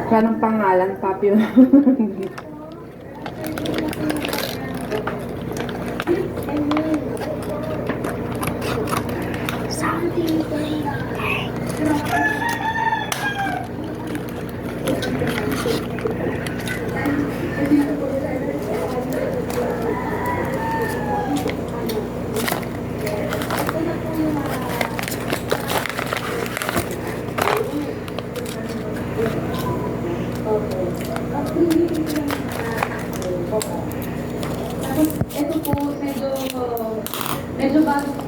Kanang pangalan, Papi. Tapos, ito po, medyo bagong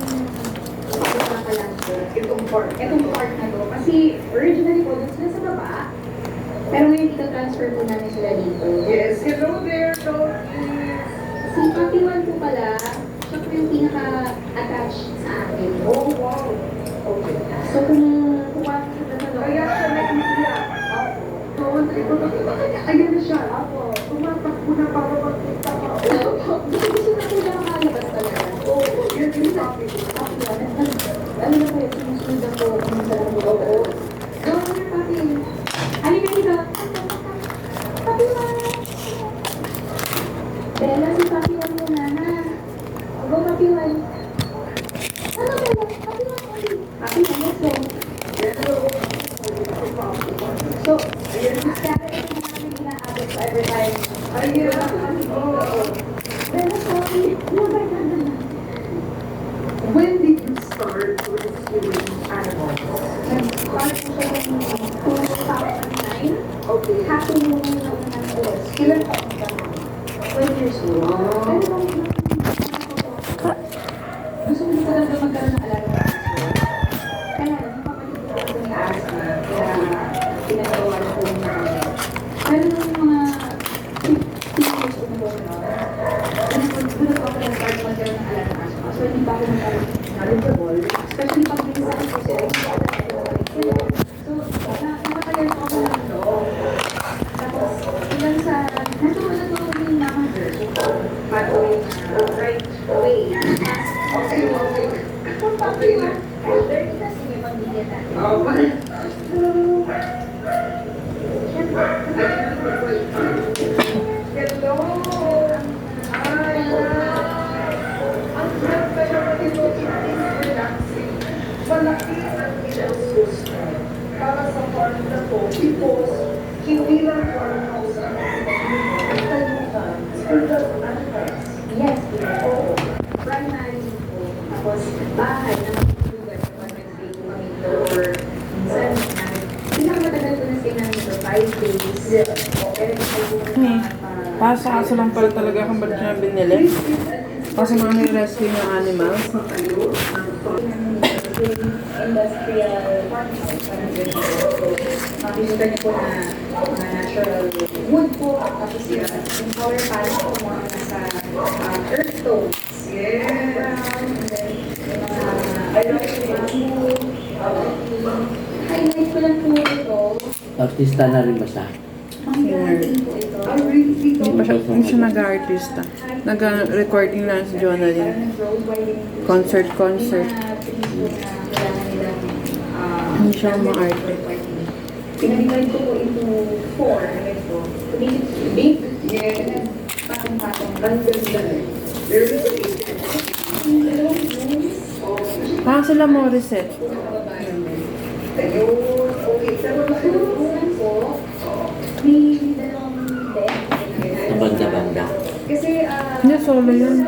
itong part na to. Kasi, originally po, dun sila sa baba. Pero ngayon, ito-transfer po namin sila dito. Yes, hello there, Toki. Si Papi Juan po pala, siya po yung pinaka-attached sa akin. Oh, wow. Okay. So, kung pumasok na sa Kaya siya nag-iiyak. So, ayan na siya. Apo, tumatakbo na para magkita ka. Gusto na po siya makalabas talaga. Oo, yan yung Papi. Ano na po, sinusunod ako kung sa lang ko. So, ano na, Papi? Halika dito. Papi Juan. Bella, si Papi Juan muna, ha? Go, Papi Juan. Ano, Bella? Papi Juan, Papi Juan, let's go. So, this character na namin ina-abot ko every time. Bella, sorry. Ano ba yung When did you start rescuing animals? Nag-start ko siya ng 2009. Okay. Happy New Year na ng boss. Ilan taon ka na? 12 years old. Pero gusto ko talaga magkaroon ng alaga ng aso. Kaya lang, yung kapatid ko kasi may asthma. Kaya pinagawa na ko yung mga. Pero nung mga 15 years old na ako, doon ako nag-start magkaroon ng alaga ng aso. So, hindi pa ako knowledgeable. Especially pag binisakit ko sila, hindi ko alam kung ano sila. So, nakatagal ko ako ng loob. Tapos, ilang sa, natutunan ko yung number. Pathway, right way. Okay, okay. Kung papi mo, dirty na sige pagbigyan natin. Hello. Ay, ang ganda naman ito. It is relaxing. Malaki ang ilang gusto para sa farm na to because hindi lang farmhouse ang kalimutan. Spiritual animals. Yes, Oo. primary po. Tapos, bahay na magtulugan kapag nag-stay po kami dito or minsan, pinakamatagal ko na stay namin dito, 5 days. Pero hindi po Pasa kaso lang pala talaga kung ba't siya binili. Kasi mga rescue ng animals. industrial farmhouse. Makikita niyo po na mga natural wood po. Tapos yung power panel po mga nasa earth tones. Yeah. And then yung mga bamboo. Highlight ko lang po ito. Artista na rin ba siya? Pang-planting po ito. Hindi siya nag-artista. Nag-recording lang si Jonalyn. Concert. Hindi siya ma-arte. Pinag-divide ko po into 4. Ito. Big. Yeah. Patong-patong. There is a Parang sila Morissette. Ayun. Okay. Pero Tulungan po. May dalawang deck. Sa banda-banda. Kasi, Hindi, solo yun.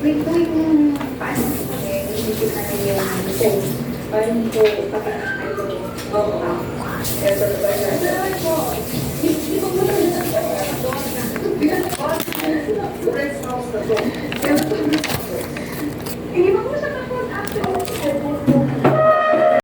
may tuwing paano kasi isipin namin yung phone. Para hindi ko papinakay ko. So,